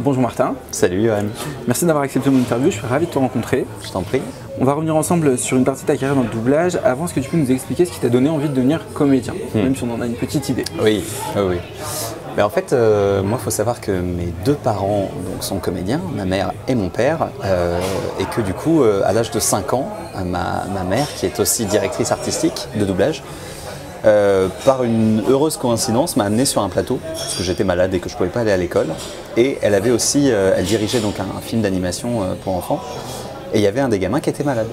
Bonjour Martin. Salut Johan. Merci d'avoir accepté mon interview, je suis ravi de te rencontrer. Je t'en prie. On va revenir ensemble sur une partie de ta carrière dans le doublage. Avant, est-ce que tu peux nous expliquer ce qui t'a donné envie de devenir comédien, même si on en a une petite idée? Oui. En fait, moi, il faut savoir que mes deux parents sont comédiens, ma mère et mon père, et que du coup, à l'âge de 5 ans, ma mère, qui est aussi directrice artistique de doublage, par une heureuse coïncidence, m'a amené sur un plateau, parce que j'étais malade et que je ne pouvais pas aller à l'école. Et elle avait aussi, elle dirigeait donc un film d'animation pour enfants. Et il y avait un des gamins qui était malade.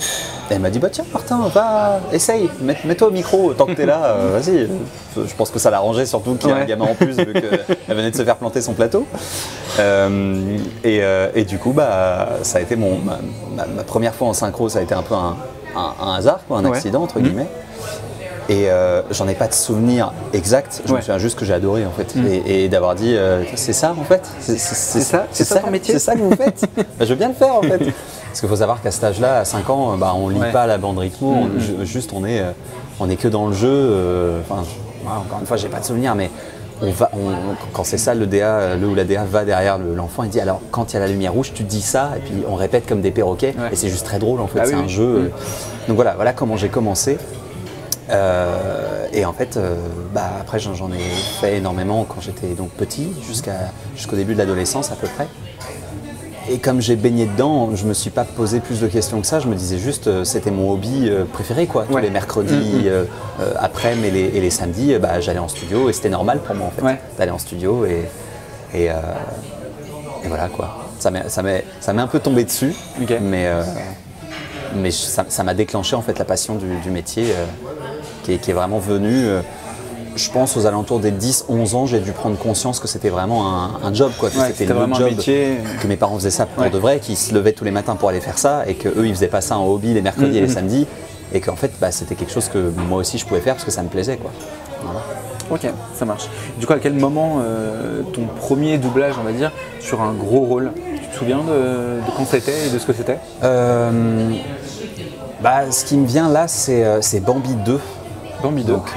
Et elle m'a dit, bah tiens Martin, va, essaye, mets-toi au micro, tant que t'es là, vas-y. Je pense que ça l'arrangeait surtout qu'il y ait un gamin en plus, vu qu'elle venait de se faire planter son plateau. Et du coup, ça a été ma première fois en synchro, ça a été un peu un hasard, un accident entre guillemets. Et j'en ai pas de souvenir exact, je me souviens juste que j'ai adoré en fait. Et d'avoir dit, c'est ça en fait, c'est ça ton métier, c'est ça que vous faites. Je veux bien le faire en fait. Parce qu'il faut savoir qu'à cet âge-là, à 5 ans, on lit pas la bande rythmo, juste on est que dans le jeu. Encore une fois, j'ai pas de souvenir, mais quand c'est ça, le DA, le ou la DA va derrière l'enfant, il dit alors quand il y a la lumière rouge, tu dis ça, et puis on répète comme des perroquets, et c'est juste très drôle en fait, c'est un jeu. Donc voilà comment j'ai commencé. Et en fait, après j'en ai fait énormément quand j'étais donc petit, jusqu'au début de l'adolescence à peu près. Et comme j'ai baigné dedans, je me suis pas posé plus de questions que ça, je me disais juste c'était mon hobby préféré quoi. Tous les mercredis après-midi et les samedis, j'allais en studio et c'était normal pour moi en fait d'aller en studio et voilà quoi. Ça m'est un peu tombé dessus, mais ça m'a déclenché en fait la passion du métier qui est vraiment venue. Je pense aux alentours des 10-11 ans, j'ai dû prendre conscience que c'était vraiment un job, que c'était le vraiment job, un métier. Que mes parents faisaient ça pour de vrai, qu'ils se levaient tous les matins pour aller faire ça et qu'eux ils faisaient pas ça en hobby les mercredis et les samedis et qu'en fait c'était quelque chose que moi aussi je pouvais faire parce que ça me plaisait quoi. Voilà. Ok, ça marche. Du coup, à quel moment ton premier doublage, on va dire, sur un gros rôle, tu te souviens de quand c'était et de ce que c'était? Ce qui me vient là, c'est Bambi 2. Bambi 2. Donc,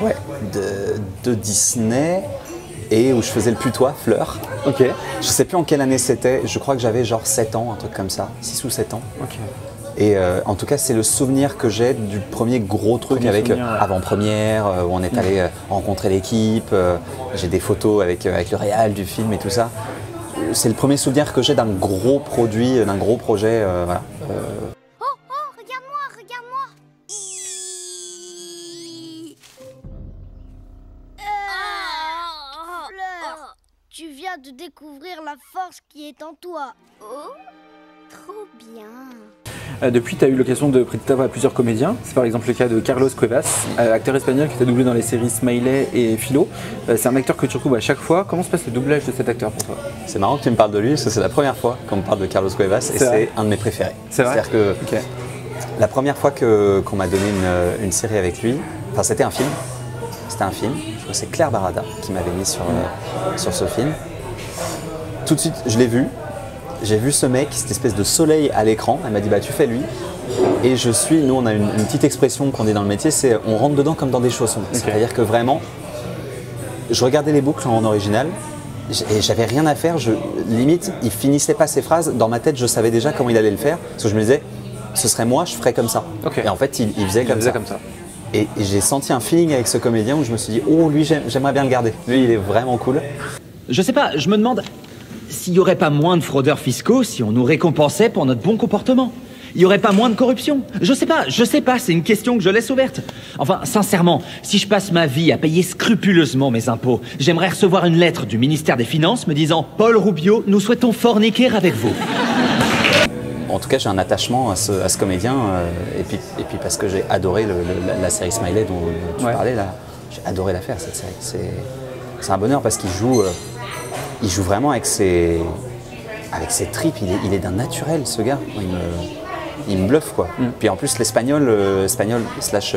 de Disney et où je faisais le putois, Fleur. Ok. Je sais plus en quelle année c'était, je crois que j'avais genre 7 ans, un truc comme ça, 6 ou 7 ans. Ok. Et en tout cas, c'est le souvenir que j'ai du premier gros truc avec avant-première, où on est allé rencontrer l'équipe. J'ai des photos avec le réal du film et tout ça. C'est le premier souvenir que j'ai d'un gros produit, d'un gros projet. Voilà. Regarde-moi. Fleur, tu viens de découvrir la force qui est en toi. Oh, trop bien. Depuis, tu as eu l'occasion de prêter ta voix à plusieurs comédiens. C'est par exemple le cas de Carlos Cuevas, acteur espagnol qui t'a doublé dans les séries Smiley et Philo. C'est un acteur que tu retrouves à chaque fois. Comment se passe le doublage de cet acteur pour toi? C'est marrant que tu me parles de lui, parce que c'est la première fois qu'on me parle de Carlos Cuevas et c'est un de mes préférés. C'est vrai. C'est-à-dire que la première fois qu'on m'a donné une série avec lui, c'était un film. C'était un film, je crois que c'est Claire Barada qui m'avait mis sur ce film. Tout de suite, je l'ai vu. J'ai vu ce mec, cette espèce de soleil à l'écran. Elle m'a dit tu fais lui. Et nous on a une petite expression qu'on dit dans le métier, c'est on rentre dedans comme dans des chaussons. C'est-à-dire que vraiment, je regardais les boucles en original et j'avais rien à faire. Limite, il finissait pas ses phrases. Dans ma tête, je savais déjà comment il allait le faire. Parce que je me disais, ce serait moi, je ferais comme ça. Et en fait, il faisait comme ça. Et j'ai senti un feeling avec ce comédien où je me suis dit, oh lui, j'aimerais bien le garder. Lui, il est vraiment cool. Je sais pas, je me demande s'il n'y aurait pas moins de fraudeurs fiscaux si on nous récompensait pour notre bon comportement. Il n'y aurait pas moins de corruption. Je sais pas, c'est une question que je laisse ouverte. Enfin, sincèrement, si je passe ma vie à payer scrupuleusement mes impôts, j'aimerais recevoir une lettre du ministère des Finances me disant « Paul Rubio, nous souhaitons forniquer avec vous ». En tout cas, j'ai un attachement à ce comédien et puis parce que j'ai adoré la série Smiley dont tu parlais là. J'ai adoré la faire cette série. C'est un bonheur parce qu'il joue vraiment avec ses tripes. Il est d'un naturel ce gars. Il me bluffe quoi. Puis en plus l'espagnol /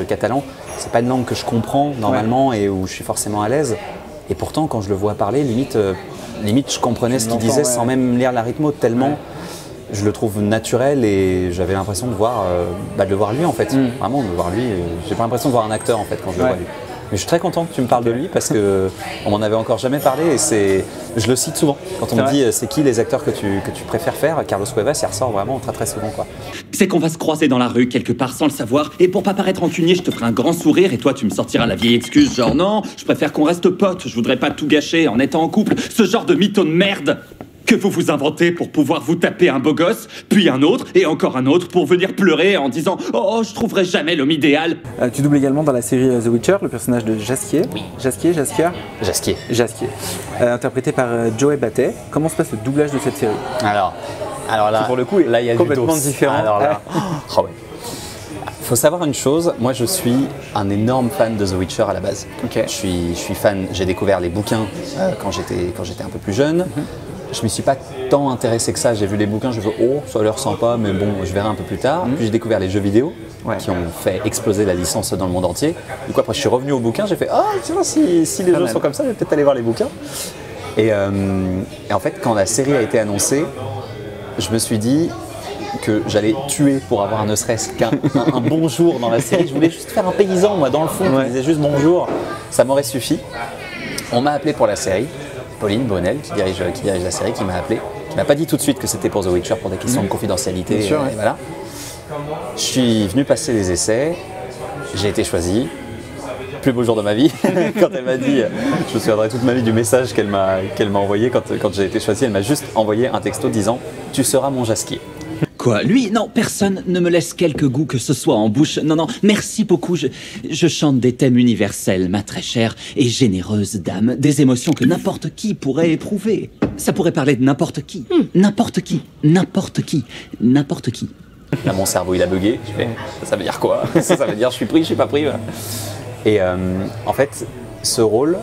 catalan, c'est pas une langue que je comprends normalement et où je suis forcément à l'aise. Et pourtant quand je le vois parler, limite je comprenais ce qu'il disait sans même lire la rythmo tellement. Je le trouve naturel et j'avais l'impression de le voir lui en fait. Vraiment de le voir lui. J'ai pas l'impression de voir un acteur en fait quand je le vois lui. Mais je suis très content que tu me parles de lui parce que on m'en avait encore jamais parlé et je le cite souvent. Quand on me dit c'est qui les acteurs que tu préfères faire, Carlos Cuevas, il ressort vraiment très très souvent quoi. C'est qu'on va se croiser dans la rue quelque part sans le savoir, et pour pas paraître rancunier, je te ferai un grand sourire et toi tu me sortiras la vieille excuse genre non, je préfère qu'on reste potes, je voudrais pas tout gâcher en étant en couple, ce genre de mytho de merde que vous vous inventez pour pouvoir vous taper un beau gosse, puis un autre, et encore un autre pour venir pleurer en disant « Oh, je trouverai jamais l'homme idéal !» Tu doubles également dans la série The Witcher le personnage de Jaskier. Oui. Jaskier. Interprété par Joey Batey. Comment se passe le doublage de cette série? Alors là, pour le coup, là il y a complètement différent. Alors là, oh ouais. Faut savoir une chose, moi je suis un énorme fan de The Witcher à la base. Okay. Je suis fan, j'ai découvert les bouquins quand j'étais un peu plus jeune. Je me suis pas tant intéressé que ça, j'ai vu les bouquins, je me suis dit, oh ça a l'air sympa mais bon je verrai un peu plus tard. Puis j'ai découvert les jeux vidéo qui ont fait exploser la licence dans le monde entier. Du coup après je suis revenu aux bouquins, j'ai fait tu vois si les jeux sont comme ça, je vais peut-être aller voir les bouquins. Et en fait quand la série a été annoncée, je me suis dit que j'allais tuer pour avoir ne serait-ce qu'un bonjour dans la série. Je voulais juste faire un paysan moi dans le fond, qui disait juste bonjour, ça m'aurait suffi. On m'a appelé pour la série. Pauline Bonnel, qui dirige la série, qui m'a appelé, qui m'a pas dit tout de suite que c'était pour The Witcher pour des questions de confidentialité. Sûr, et voilà. Je suis venu passer les essais, j'ai été choisi. Plus beau jour de ma vie. Quand elle m'a dit, je me souviendrai toute ma vie du message qu'elle m'a envoyé quand j'ai été choisi. Elle m'a juste envoyé un texto disant « Tu seras mon Jaskier ». Quoi, lui? Non, personne ne me laisse quelque goût que ce soit en bouche. Non, merci beaucoup. Je chante des thèmes universels, ma très chère et généreuse dame. Des émotions que n'importe qui pourrait éprouver. Ça pourrait parler de n'importe qui. N'importe qui. Là, mon cerveau, il a bugué. Je fais, ça veut dire quoi? Ça veut dire je suis pris, je suis pas pris. Voilà. Et en fait, ce rôle,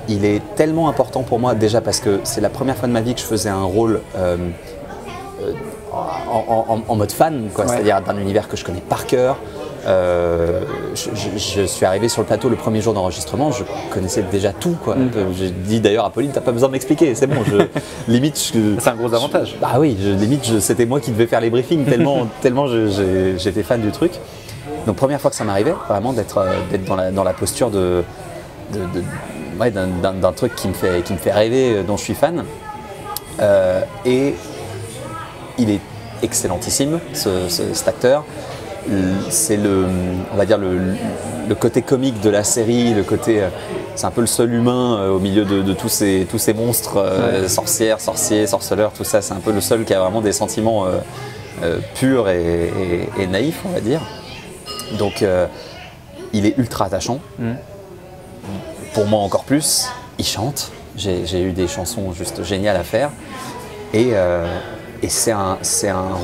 il est tellement important pour moi, déjà parce que c'est la première fois de ma vie que je faisais un rôle en mode fan, quoi. C'est-à-dire d'un univers que je connais par cœur. Je suis arrivé sur le plateau le premier jour d'enregistrement, je connaissais déjà tout, quoi. J'ai dit d'ailleurs à Pauline, t'as pas besoin de m'expliquer, c'est bon. C'est un gros avantage. Bah oui, c'était moi qui devais faire les briefings tellement j'étais fan du truc. Donc première fois que ça m'arrivait, vraiment d'être dans la posture d'un truc qui me fait rêver, dont je suis fan. Et il est excellentissime, cet acteur. C'est on va dire le côté comique de la série, c'est un peu le seul humain au milieu de tous ces monstres, sorcières, sorciers, sorceleurs, tout ça. C'est un peu le seul qui a vraiment des sentiments purs et naïfs, on va dire. Donc il est ultra attachant. Pour moi encore plus, il chante. J'ai eu des chansons juste géniales à faire. Et c'est un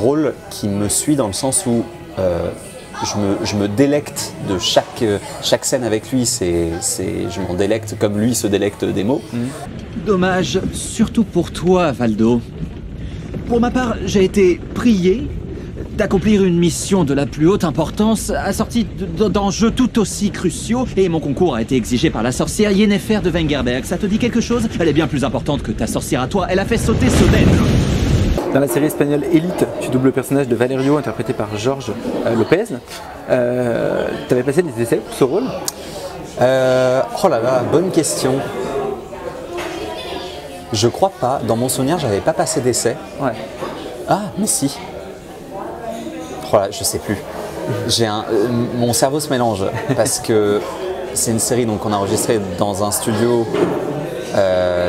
rôle qui me suit dans le sens où je me délecte de chaque scène avec lui. Je m'en délecte comme lui se délecte des mots. Dommage, surtout pour toi, Valdo. Pour ma part, j'ai été prié d'accomplir une mission de la plus haute importance, assortie d'enjeux tout aussi cruciaux, et mon concours a été exigé par la sorcière Yennefer de Wengerberg. Ça te dit quelque chose? Elle est bien plus importante que ta sorcière à toi, elle a fait sauter Soden. Dans la série espagnole Elite, tu doubles le personnage de Valerio, interprété par George Lopez. T'avais passé des essais pour ce rôle? Oh là là, bonne question. Je crois pas. Dans mon souvenir, j'avais pas passé d'essai. Ouais. Ah, mais si. Oh là, je sais plus. Mon cerveau se mélange parce que c'est une série qu'on a enregistrée dans un studio.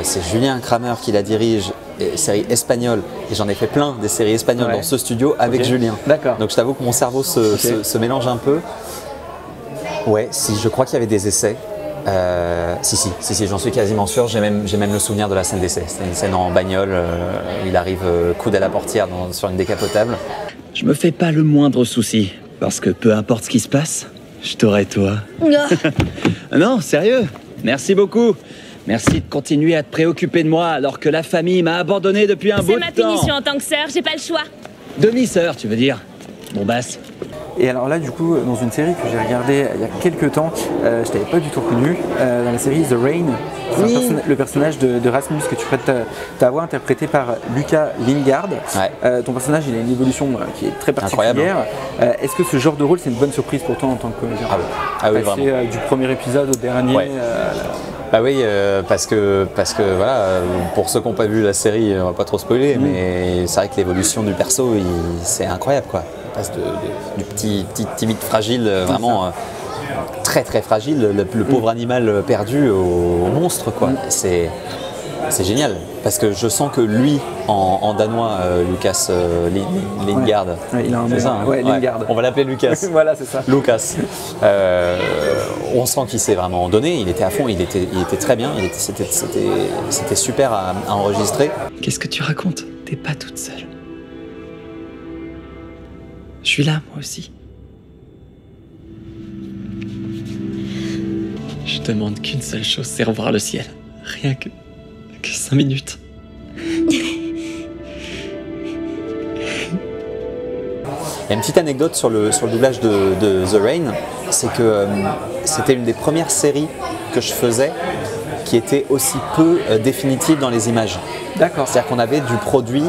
C'est Julien Kramer qui la dirige, série espagnole, et j'en ai fait plein des séries espagnoles dans ce studio avec Julien. D'accord. Donc je t'avoue que mon cerveau se mélange un peu. Ouais, si, je crois qu'il y avait des essais. Si, j'en suis quasiment sûr. J'ai même le souvenir de la scène d'essai. C'était une scène en bagnole où il arrive coude à la portière sur une décapotable. Je me fais pas le moindre souci, parce que peu importe ce qui se passe, je t'aurai toi. Non, sérieux, merci beaucoup. Merci de continuer à te préoccuper de moi alors que la famille m'a abandonné depuis un bout de temps. C'est ma punition en tant que sœur, j'ai pas le choix. Demi-sœur, tu veux dire? Bombasse. Et alors là, du coup, dans une série que j'ai regardée il y a quelques temps, je t'avais pas du tout reconnu, dans la série The Rain, le personnage de Rasmus que tu prêtes ta voix, interprété par Lucas Lingard. Ouais. Ton personnage, il a une évolution qui est très particulière. Est-ce que ce genre de rôle, c'est une bonne surprise pour toi en tant que comédien? Ah oui, vraiment. Du premier épisode au dernier. Ouais. Bah oui, parce que voilà, pour ceux qui n'ont pas vu la série, on va pas trop spoiler, mais c'est vrai que l'évolution du perso, c'est incroyable quoi. Il passe du petit timide fragile, vraiment très très fragile, le pauvre animal perdu au monstre quoi. C'est génial parce que je sens que lui, en danois, Lucas Lingard, c'est ça, hein. Lingard. On va l'appeler Lucas. Voilà, c'est ça. Lucas. On sent qu'il s'est vraiment donné, il était à fond, il était très bien, c'était super à enregistrer. Qu'est-ce que tu racontes? T'es pas toute seule. Je suis là, moi aussi. Je demande qu'une seule chose, c'est revoir le ciel. Rien que 5 minutes. Il y a une petite anecdote sur le doublage de The Rain, c'est que c'était une des premières séries que je faisais qui était aussi peu définitive dans les images. D'accord. C'est-à-dire qu'on avait du produit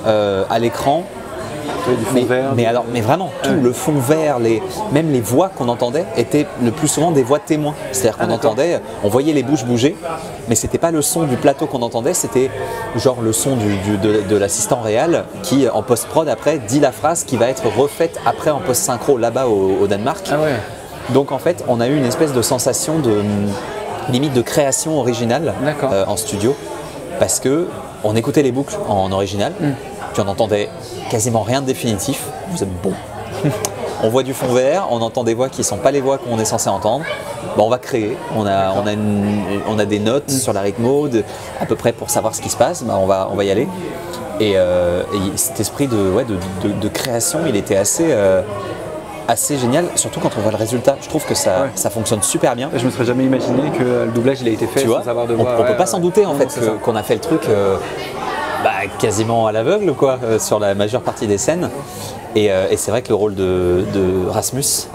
à l'écran, du fond vert, mais vraiment tout, le fond vert, même les voix qu'on entendait étaient le plus souvent des voix témoins. C'est-à-dire qu'on entendait, on voyait les bouches bouger, mais c'était pas le son du plateau qu'on entendait, c'était genre le son de l'assistant réel qui en post-prod après dit la phrase qui va être refaite après en post-synchro là-bas au Danemark. Ah ouais. Donc en fait, on a eu une espèce de sensation de limite de création originale en studio, parce que on écoutait les boucles en original. Puis on entendait quasiment rien de définitif. Vous êtes bon. On voit du fond vert, on entend des voix qui ne sont pas les voix qu'on est censé entendre. Bon, on va créer. On a des notes sur la rythmo à peu près pour savoir ce qui se passe. On va y aller. Et cet esprit de création, il était assez génial, surtout quand on voit le résultat. Je trouve que ça fonctionne super bien. Je me serais jamais imaginé que le doublage il a été fait sans avoir de voix. On peut pas s'en douter en fait qu'on a fait le truc quasiment à l'aveugle quoi, sur la majeure partie des scènes. Et c'est vrai que le rôle de Rasmus,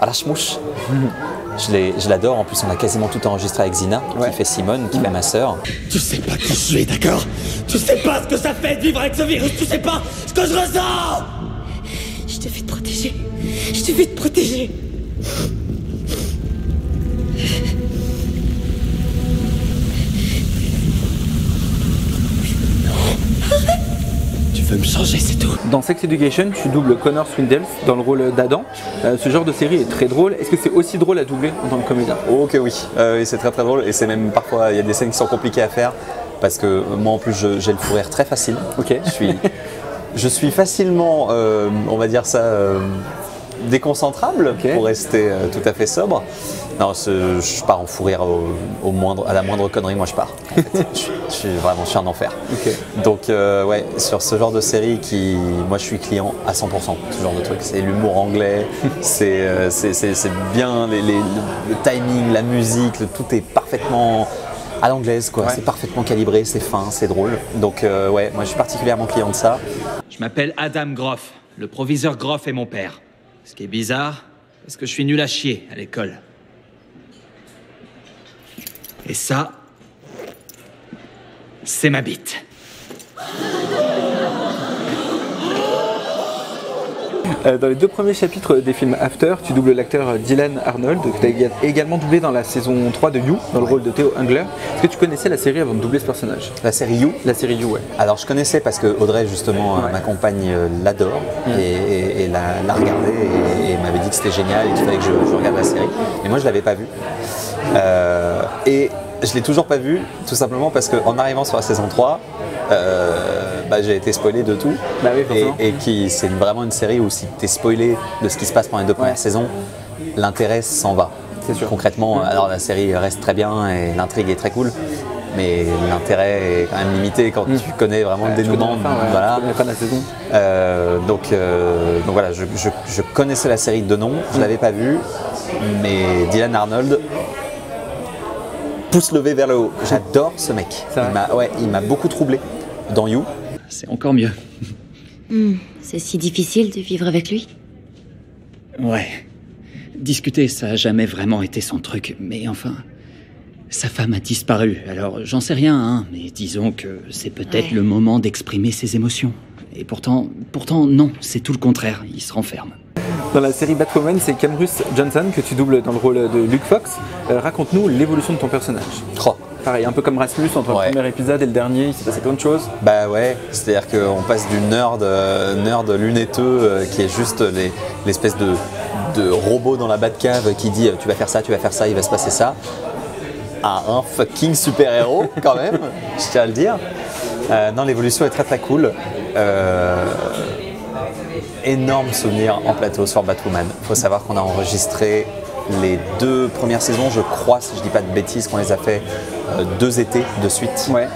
je l'adore. En plus, on a quasiment tout enregistré avec Zina, qui fait Simone, qui fait ma sœur. Tu sais pas qui je suis, d'accord? Tu sais pas ce que ça fait de vivre avec ce virus, tu sais pas ce que je ressens! Je te fais te protéger. Je te fais te protéger. Tu veux me changer, c'est tout. Dans Sex Education, tu doubles Connor Swindles dans le rôle d'Adam. Ce genre de série est très drôle. Est-ce que c'est aussi drôle à doubler en tant que comédien? Oh que oui, c'est très très drôle et c'est même parfois, il y a des scènes qui sont compliquées à faire parce que moi en plus j'ai le fou rire très facile. Ok. Je suis facilement, on va dire ça, déconcentrable pour rester tout à fait sobre. Non, je pars en fou rire à la moindre connerie, moi je pars. En fait. je suis un enfer. Donc ouais, sur ce genre de série moi je suis client à 100%. Ce genre de truc, c'est l'humour anglais, c'est bien le timing, la musique, tout est parfaitement à l'anglaise quoi. C'est parfaitement calibré, c'est fin, c'est drôle. Donc ouais, moi je suis particulièrement client de ça. Je m'appelle Adam Groff. Le proviseur Groff est mon père. Ce qui est bizarre, parce que je suis nul à chier à l'école. Et ça, c'est ma bite. Dans les 2 premiers chapitres des films After, tu doubles l'acteur Dylan Arnold, que tu as également doublé dans la saison 3 de You, dans le rôle de Theo Hungler. Est-ce que tu connaissais la série avant de doubler ce personnage? La série You? La série You, ouais. Alors je connaissais parce que Audrey, justement, ma compagne, l'adore et l'a regardé et m'avait dit que c'était génial et qu'il fallait que je regarde la série. Mais moi, je ne l'avais pas vue. Et je l'ai toujours pas vue, tout simplement parce qu'en arrivant sur la saison 3, j'ai été spoilé de tout. Bah oui, et c'est vraiment une série où si tu es spoilé de ce qui se passe pendant les 2 premières saisons, l'intérêt s'en va. C'est sûr. Concrètement, alors la série reste très bien et l'intrigue est très cool, mais l'intérêt est quand même limité quand tu connais vraiment le dénouement. Voilà. Fin de la saison. Donc voilà, je connaissais la série de nom, je l'avais pas vue, mais Dylan Arnold, pouce levé vers le haut. J'adore ce mec. Il m'a beaucoup troublé dans You. C'est encore mieux. C'est si difficile de vivre avec lui? Ouais. Discuter, ça a jamais vraiment été son truc, mais enfin... Sa femme a disparu, alors j'en sais rien, hein, mais disons que c'est peut-être le moment d'exprimer ses émotions. Et pourtant, non, c'est tout le contraire, il se renferme. Dans la série Batwoman, c'est Camrus Johnson que tu doubles dans le rôle de Luke Fox. Raconte-nous l'évolution de ton personnage. Oh. Pareil, un peu comme Rasmus, entre le premier épisode et le dernier, il s'est passé plein de choses. Bah ouais, c'est-à-dire qu'on passe du nerd lunetteux qui est juste l'espèce de robot dans la Batcave qui dit tu vas faire ça, il va se passer ça, à un fucking super-héros quand même, je tiens à le dire. Non, l'évolution est très très cool. Énorme souvenir en plateau sur Batwoman. Il faut savoir qu'on a enregistré les 2 premières saisons, je crois, si je dis pas de bêtises, qu'on les a fait 2 étés de suite. Ouais.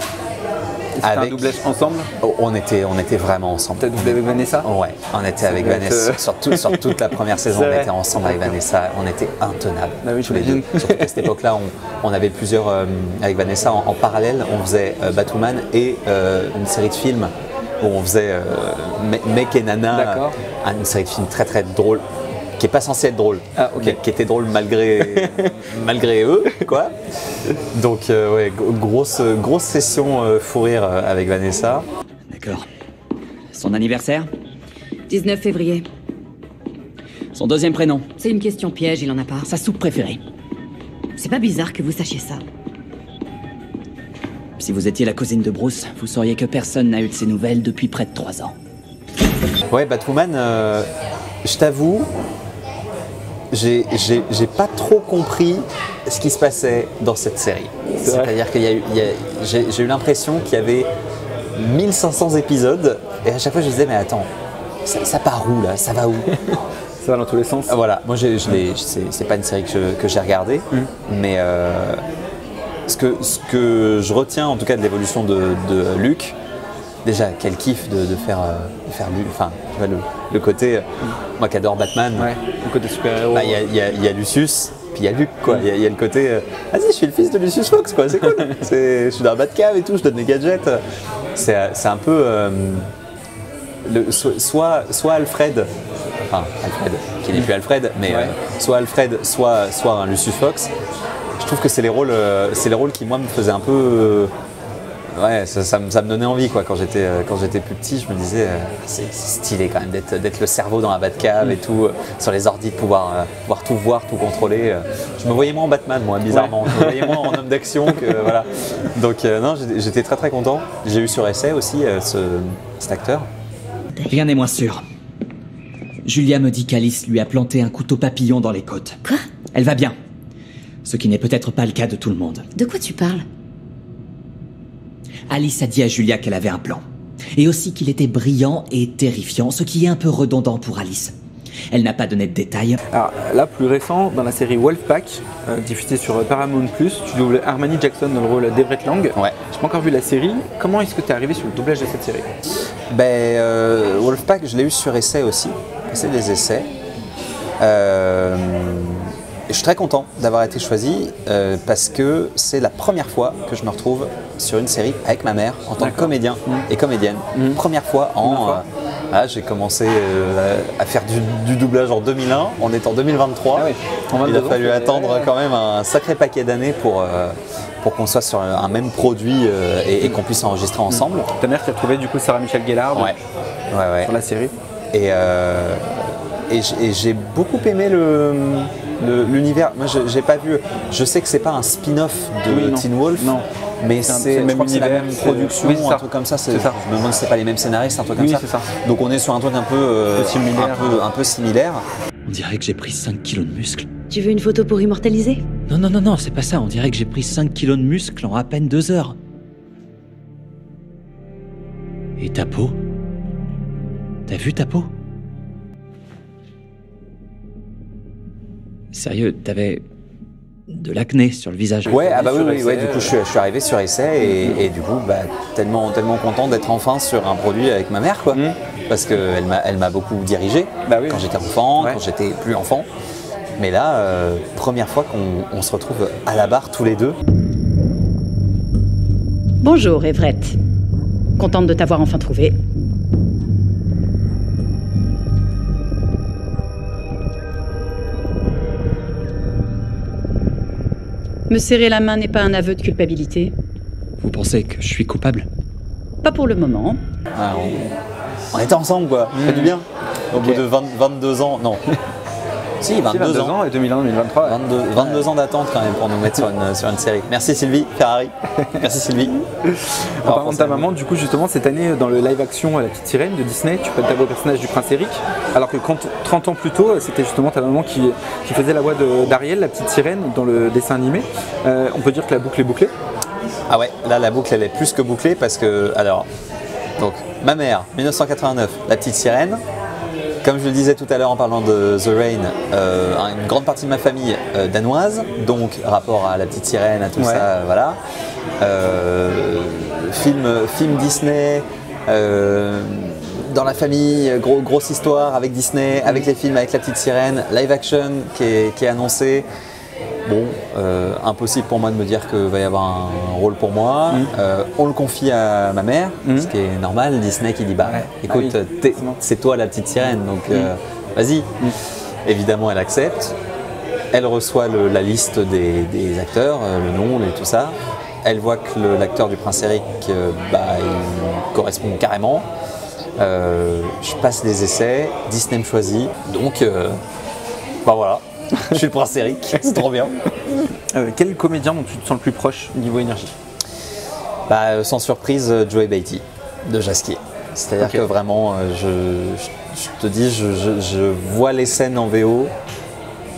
C'était un doublage ensemble? On était vraiment ensemble. T'as doublé avec Vanessa? Ouais, on était avec Vanessa. Sur toute la première saison, on était ensemble avec Vanessa. On était intenables. Ah oui, tous les deux. Surtout qu'à cette époque-là, on avait plusieurs. Avec Vanessa, en parallèle, on faisait Batwoman et une série de films où on faisait Mec et Nana. Une série de films très très drôle. Qui n'est pas censé être drôle, mais qui était drôle malgré eux, quoi. Donc, ouais, grosse session fou rire avec Vanessa. D'accord. Son anniversaire? 19 février. Son deuxième prénom? C'est une question piège, il en a pas. Sa soupe préférée? C'est pas bizarre que vous sachiez ça. Si vous étiez la cousine de Bruce, vous sauriez que personne n'a eu de ses nouvelles depuis près de 3 ans. Ouais, Batwoman, je t'avoue, j'ai pas trop compris ce qui se passait dans cette série. C'est-à-dire que j'ai eu l'impression qu'il y avait 1500 épisodes et à chaque fois je me disais mais attends, ça part où là? Ça va où? Ça va dans tous les sens. Voilà, moi c'est pas une série que j'ai regardée, mais ce que je retiens en tout cas de l'évolution de Luke, déjà quel kiff de faire Luke, enfin tu vois le côté, moi qui adore Batman, le côté super-héros. Bah, il y a Lucius, puis il y a Luke quoi, il y a le côté vas-y je suis le fils de Lucius Fox quoi, c'est cool, je suis dans la Batcave et tout, je donne des gadgets, c'est un peu soit Alfred, qui n'est plus Alfred, mais soit Alfred, soit un Lucius Fox. Je trouve que c'est les rôles qui moi me faisaient un peu ça me donnait envie quoi. Quand j'étais plus petit, je me disais c'est stylé quand même d'être le cerveau dans la Batcave et tout, sur les ordis, de pouvoir tout voir, tout contrôler. Je me voyais moins en Batman moi, bizarrement. Je me voyais moins en homme d'action que voilà. Donc non, j'étais très très content. J'ai eu sur essai aussi cet acteur. Rien n'est moins sûr. Julia me dit qu'Alice lui a planté un couteau papillon dans les côtes. Quoi? Elle va bien. Ce qui n'est peut-être pas le cas de tout le monde. De quoi tu parles? Alice a dit à Julia qu'elle avait un plan. Et aussi qu'il était brillant et terrifiant, ce qui est un peu redondant pour Alice. Elle n'a pas donné de détails. Alors là, plus récent, dans la série Wolfpack, diffusée sur Paramount+, tu doubles Armani Jackson dans le rôle d'Everett Lang. Ouais. J'ai pas encore vu la série. Comment est-ce que tu es arrivé sur le doublage de cette série? Wolfpack, je l'ai eu sur essai aussi. C'est des essais. Je suis très content d'avoir été choisi parce que c'est la première fois que je me retrouve sur une série avec ma mère en tant que comédien et comédienne. Première fois j'ai commencé à faire du doublage en 2001, on est en 2023. Il a fallu attendre quand même un sacré paquet d'années pour qu'on soit sur un même produit et qu'on puisse enregistrer ensemble. Ta mère qui a trouvé du coup Sarah Michelle Gellar sur la série. Et j'ai beaucoup aimé l'univers. Moi j'ai pas vu, je sais que c'est pas un spin-off de Teen Wolf, mais c'est la même production, un truc comme ça. Je me demande si c'est pas les mêmes scénaristes, un truc comme ça. Donc on est sur un truc un peu similaire. On dirait que j'ai pris 5 kilos de muscles. Tu veux une photo pour immortaliser? Non, c'est pas ça. On dirait que j'ai pris 5 kilos de muscles en à peine 2 heures. Et ta peau? T'as vu ta peau? Sérieux, t'avais de l'acné sur le visage. Ouais, oui, du coup je suis arrivé sur essai et du coup tellement content d'être enfin sur un produit avec ma mère quoi. Parce qu'elle m'a beaucoup dirigé quand j'étais enfant, quand j'étais plus enfant. Mais là, première fois qu'on se retrouve à la barre tous les deux. Bonjour Everett. Contente de t'avoir enfin trouvé. Me serrer la main n'est pas un aveu de culpabilité. Vous pensez que je suis coupable? Pas pour le moment. Ah, on était ensemble, quoi. Ça fait du bien. Au bout de 22 ans, non. Si, 22 ans. Et 2001-2023. 22 ans d'attente quand même pour nous mettre sur une série. Merci Sylvie, Ferrari. Merci Sylvie. En parlant de ta maman, du coup, justement, cette année, dans le live action La Petite Sirène de Disney, tu prêtes ta voix au personnage du prince Eric, alors que 30 ans plus tôt, c'était justement ta maman qui faisait la voix d'Ariel, la petite sirène, dans le dessin animé. On peut dire que la boucle est bouclée. Ah ouais, là la boucle elle est plus que bouclée parce que, alors, donc ma mère, 1989, La Petite Sirène. Comme je le disais tout à l'heure en parlant de The Rain, une grande partie de ma famille danoise, donc rapport à La Petite Sirène, à tout ça, voilà. Film Disney, dans la famille, grosse histoire avec Disney, avec les films, avec La Petite Sirène, live action qui est annoncé. Bon, impossible pour moi de me dire qu'il va y avoir un rôle pour moi. On le confie à ma mère, ce qui est normal. Disney qui dit bah écoute, c'est toi la petite sirène, donc vas-y. Évidemment, elle accepte. Elle reçoit la liste des acteurs, le nom et tout ça. Elle voit que l'acteur du prince Eric, il correspond carrément. Je passe les essais, Disney me choisit, donc voilà. Je suis le prince Eric, c'est trop bien. Quel comédien dont tu te sens le plus proche niveau énergie? Sans surprise, Joey Beatty de Jasquier. C'est-à-dire que vraiment, je te dis, je vois les scènes en VO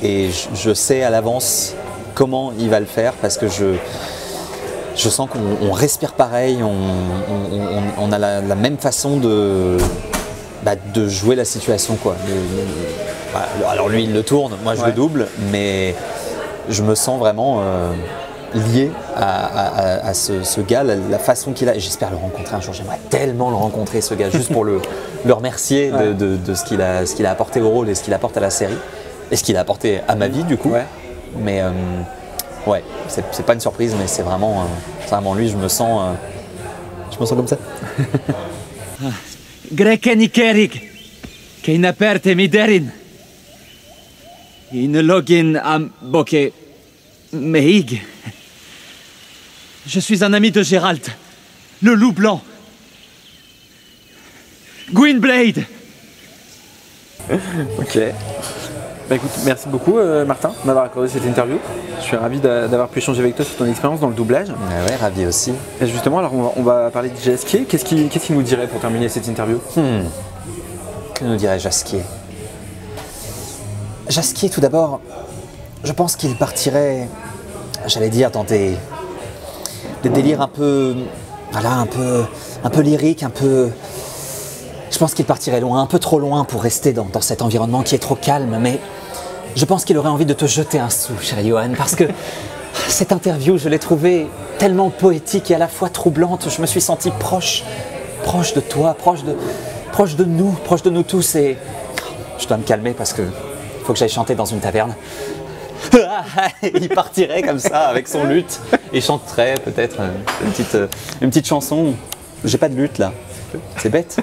et je sais à l'avance comment il va le faire parce que je sens qu'on respire pareil, on a la même façon de jouer la situation, quoi. Alors lui il le tourne, moi je le double, mais je me sens vraiment lié à ce gars, la façon qu'il a, et j'espère le rencontrer un jour. J'aimerais tellement le rencontrer, ce gars, juste pour le remercier de ce qu'il a apporté au rôle et ce qu'il apporte à la série et ce qu'il a apporté à ma vie du coup. Mais c'est pas une surprise, mais c'est vraiment lui. Je me sens comme ça. Greken ikerik, keina perte miderin. In login am boke meig. Je suis un ami de Gérald, le loup blanc. Gwynblade. Ok. Écoute, merci beaucoup Martin de m'avoir accordé cette interview. Je suis ravi d'avoir pu échanger avec toi sur ton expérience dans le doublage. Ouais, ravi aussi. Et justement, alors on va parler de Jasquier. Qu'est-ce qu'il nous dirait pour terminer cette interview? Que nous dirait Jasquier? Jasquier, tout d'abord, je pense qu'il partirait, j'allais dire, dans des délires un peu lyriques, je pense qu'il partirait loin, un peu trop loin pour rester dans cet environnement qui est trop calme, mais je pense qu'il aurait envie de te jeter un sou, cher Johan, parce que cette interview, je l'ai trouvée tellement poétique et à la fois troublante. Je me suis senti proche de toi, proche de nous tous, et je dois me calmer parce que faut que j'aille chanter dans une taverne. Il partirait comme ça avec son luth et chanterait peut-être une petite chanson. J'ai pas de luth là, c'est bête.